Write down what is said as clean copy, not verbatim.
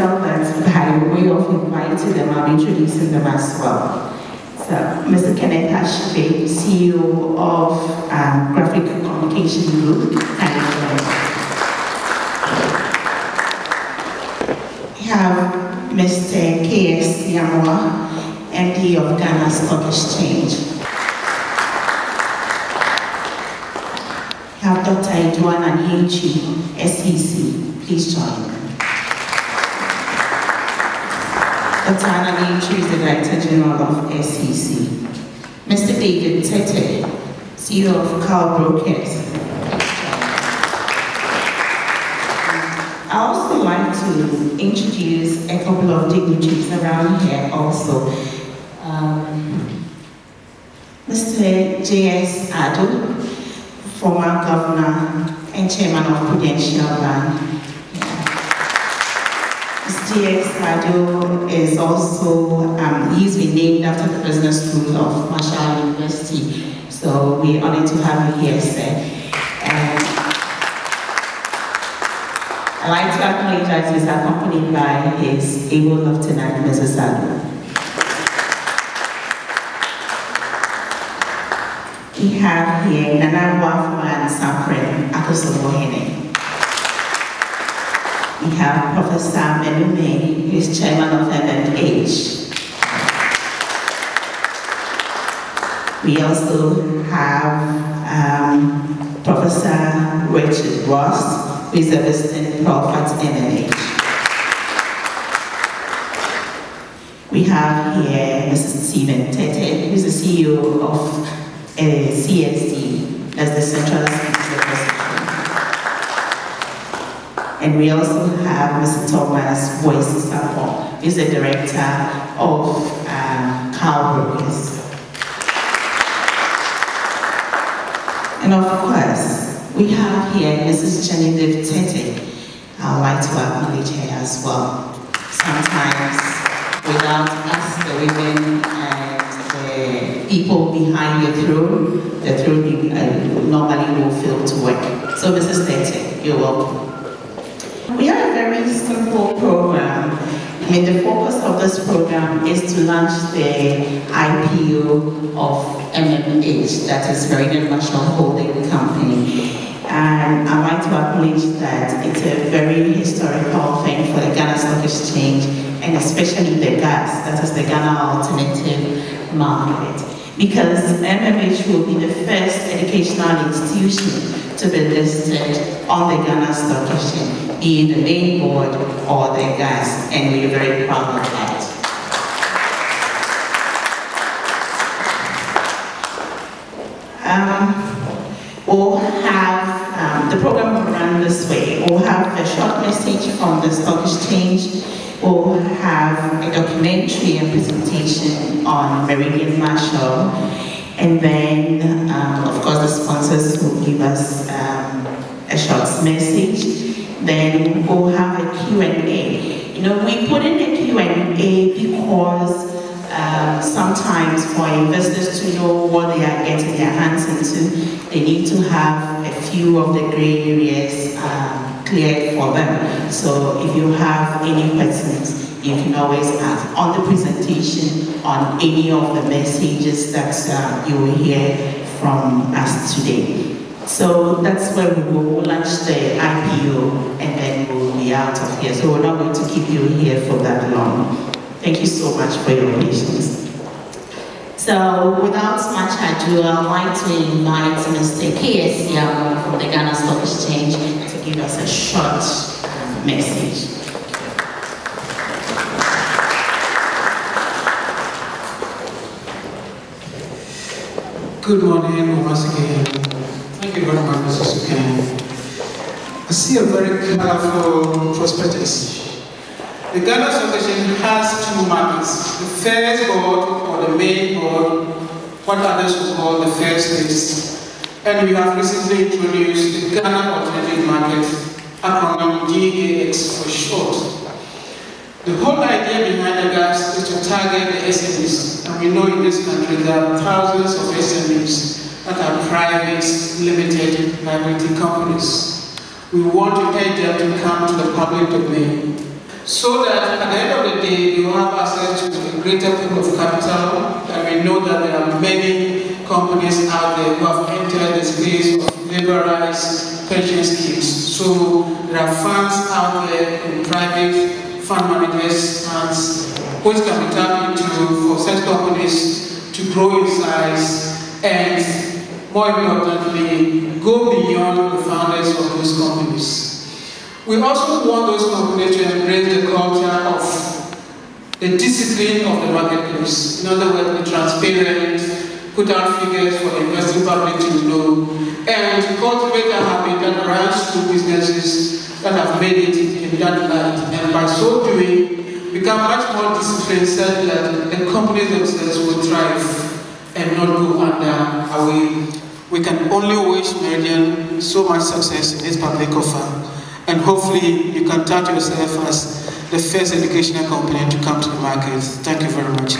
tell that by way of inviting them, I'll be introducing them as well. So, Mr. Kenneth Ashibe, CEO of Graphic Communication Group. We have Mr. K.S. Yamwa, MD of Ghana Stock Exchange. We have Dr. Edwana Nyechi, SEC. Please join. Dr. Anna Nyechi is the Director General of SEC. Mr. David Tete, CEO of Cal Brokers. I also like to introduce a couple of dignitaries around here also. Mr. J.S. Ado, former governor and chairman of Prudential Bank. Mr. J.S. Ado is also, he's been named after the business school of Marshall University. So we're honored to have you here, sir. I'd like to acknowledge that he's accompanied by his able lieutenant, Mrs. Ado. We have here Nana Wafman Sapren Akosobohene. We have Professor Melume, who is chairman of MMH. We also have Professor Richard Ross, who is a visiting prof at MMH. We have here Mrs. Stephen Tete, who is the CEO of CSD, that's the Central University. And we also have Mr. Thomas Boyce Sapo, who is the Director of Cal Brokers. And of course, we have here Mrs. Genevieve Tete. I'd like to acknowledge her as well. Sometimes, without us, the women and the people behind the throne normally will fail to work. So, Mrs. Tete, you're welcome. We have a very simple program. The focus of this program is to launch the IPO of MMH, that is Meridian-Marshalls Holding Company. And I'd like to acknowledge that it's a very historical thing for the Ghana Stock Exchange, and especially the GAS, that is the Ghana Alternative Market. Because MMH will be the first educational institution to be listed on the Ghana Stock Exchange, be it the main board or the GAS, and we're very proud of that. We'll have, the program will run this way. We'll have a short message from the Stock Exchange. We'll have a documentary and presentation on Meridian-Marshall. And then, of course, the sponsors will give us a short message. Then we'll have a Q&A. You know, we put in a Q&A because sometimes for investors to know what they are getting their hands into, they need to have a few of the gray areas cleared for them. So if you have any questions, you can always ask on the presentation, on any of the messages that you will hear from us today. So that's where we will launch the IPO, and then we'll be out of here. So we're not going to keep you here for that long. Thank you so much for your patience. So without much ado, I'd like to invite Mr. K.S. Yamwa from the Ghana Stock Exchange to give us a short message. Good morning once again. Thank you very much, Mrs. Sukan. I see a very colorful prospectus. The Ghana Stock Exchange has two markets, the first board or the main board, what others will call the first list. And we have recently introduced the Ghana Alternative Market, acronym GAX for short. The whole idea behind the GAX is to target the SMEs. And we know in this country there are thousands of SMEs that are private, limited liability companies. We want to urge them to come to the public domain. so that at the end of the day, you have access to a greater pool of capital. And we know that there are many companies out there who have entered the space of liberalized pension schemes. So there are funds out there in private fund managers' hands, which can be tapped into for such companies to grow in size and, more importantly, go beyond the founders of those companies. We also want those companies to embrace the culture of the discipline of the marketplace. In other words, be transparent, put out figures for the investing public to know, and cultivate a habit that runs through businesses that have made it in that light. And by so doing, become much more disciplined such that the companies themselves will thrive and not go under away. We can only wish Meridian so much success in its public offer. And hopefully you can touch yourself as the first educational company to come to the market. Thank you very much.